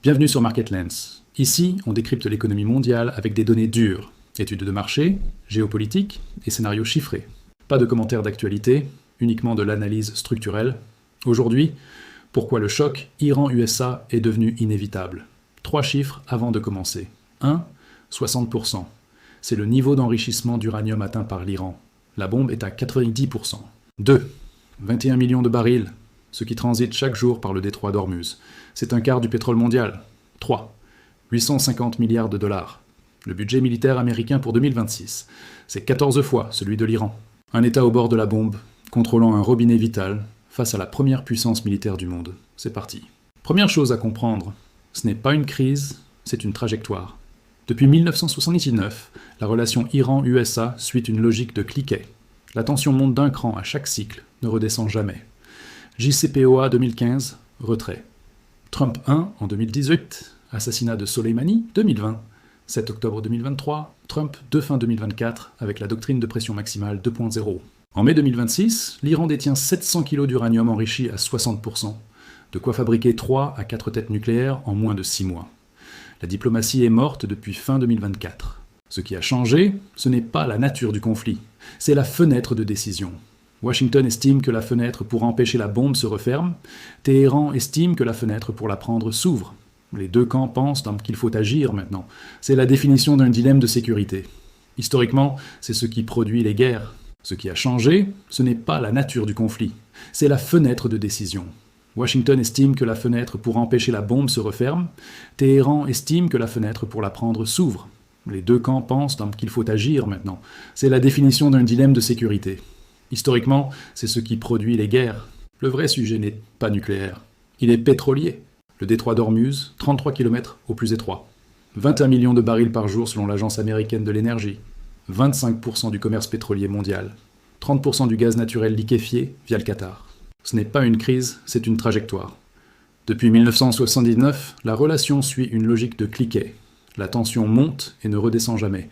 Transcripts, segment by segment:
Bienvenue sur Market Lens. Ici, on décrypte l'économie mondiale avec des données dures, études de marché, géopolitique et scénarios chiffrés. Pas de commentaires d'actualité, uniquement de l'analyse structurelle. Aujourd'hui, pourquoi le choc Iran-USA est devenu inévitable. 3 chiffres avant de commencer. 1. 60%. C'est le niveau d'enrichissement d'uranium atteint par l'Iran. La bombe est à 90%. 2. 21 millions de barils, ce qui transite chaque jour par le détroit d'Ormuz. C'est un quart du pétrole mondial. 3. 850 milliards de dollars. Le budget militaire américain pour 2026. C'est 14 fois celui de l'Iran. Un État au bord de la bombe, contrôlant un robinet vital, face à la première puissance militaire du monde. C'est parti. Première chose à comprendre, ce n'est pas une crise, c'est une trajectoire. Depuis 1979, la relation Iran-USA suit une logique de cliquet. La tension monte d'un cran à chaque cycle, ne redescend jamais. JCPOA 2015, retrait. Trump 1 en 2018, assassinat de Soleimani 2020. 7 octobre 2023, Trump 2 fin 2024 avec la doctrine de pression maximale 2.0. En mai 2026, l'Iran détient 700 kg d'uranium enrichi à 60%, de quoi fabriquer 3 à 4 têtes nucléaires en moins de 6 mois. La diplomatie est morte depuis fin 2024. Ce qui a changé, ce n'est pas la nature du conflit, c'est la fenêtre de décision. Washington estime que la fenêtre pour empêcher la bombe se referme, Téhéran estime que la fenêtre pour la prendre s'ouvre. Les deux camps pensent qu'il faut agir maintenant. C'est la définition d'un dilemme de sécurité. Historiquement, c'est ce qui produit les guerres. Ce qui a changé, ce n'est pas la nature du conflit, c'est la fenêtre de décision. Washington estime que la fenêtre pour empêcher la bombe se referme, Téhéran estime que la fenêtre pour la prendre s'ouvre. Les deux camps pensent qu'il faut agir maintenant. C'est la définition d'un dilemme de sécurité. Historiquement, c'est ce qui produit les guerres. Le vrai sujet n'est pas nucléaire, il est pétrolier. Le détroit d'Ormuz, 33 km au plus étroit. 21 millions de barils par jour selon l'Agence américaine de l'énergie. 25% du commerce pétrolier mondial. 30% du gaz naturel liquéfié via le Qatar. Ce n'est pas une crise, c'est une trajectoire. Depuis 1979, la relation suit une logique de cliquet. La tension monte et ne redescend jamais.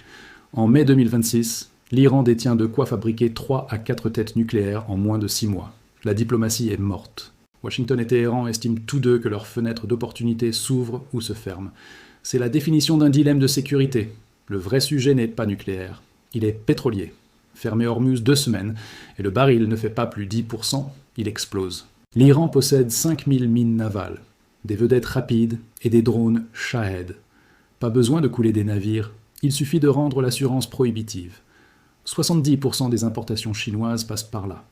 En mai 2026, l'Iran détient de quoi fabriquer 3 à 4 têtes nucléaires en moins de 6 mois. La diplomatie est morte. Washington et Téhéran estiment tous deux que leur fenêtre d'opportunité s'ouvre ou se ferme. C'est la définition d'un dilemme de sécurité. Le vrai sujet n'est pas nucléaire, il est pétrolier. Fermé Hormuz 2 semaines, et le baril ne fait pas plus 10%, il explose. L'Iran possède 5000 mines navales, des vedettes rapides et des drones Shahed. Pas besoin de couler des navires, il suffit de rendre l'assurance prohibitive. 70% des importations chinoises passent par là.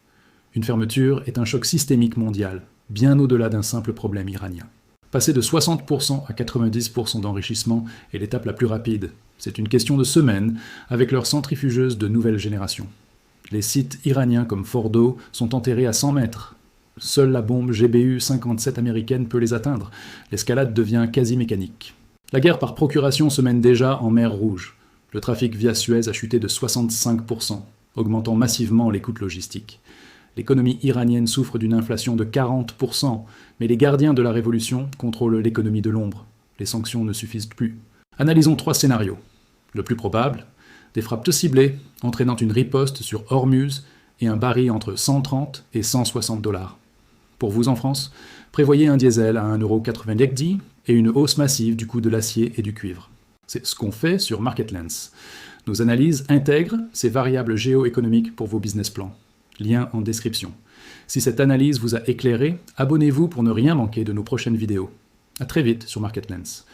Une fermeture est un choc systémique mondial, bien au-delà d'un simple problème iranien. Passer de 60% à 90% d'enrichissement est l'étape la plus rapide. C'est une question de semaines, avec leurs centrifugeuses de nouvelle génération. Les sites iraniens comme Fordo sont enterrés à 100 mètres. Seule la bombe GBU-57 américaine peut les atteindre. L'escalade devient quasi mécanique. La guerre par procuration se mène déjà en mer Rouge. Le trafic via Suez a chuté de 65%, augmentant massivement les coûts logistiques. L'économie iranienne souffre d'une inflation de 40%, mais les gardiens de la révolution contrôlent l'économie de l'ombre. Les sanctions ne suffisent plus. Analysons 3 scénarios. Le plus probable, des frappes ciblées entraînant une riposte sur Hormuz et un baril entre 130 et 160 dollars. Pour vous en France, prévoyez un diesel à 1,90 € et une hausse massive du coût de l'acier et du cuivre. C'est ce qu'on fait sur Market Lens. Nos analyses intègrent ces variables géoéconomiques pour vos business plans. Lien en description. Si cette analyse vous a éclairé, abonnez-vous pour ne rien manquer de nos prochaines vidéos. À très vite sur Market Lens.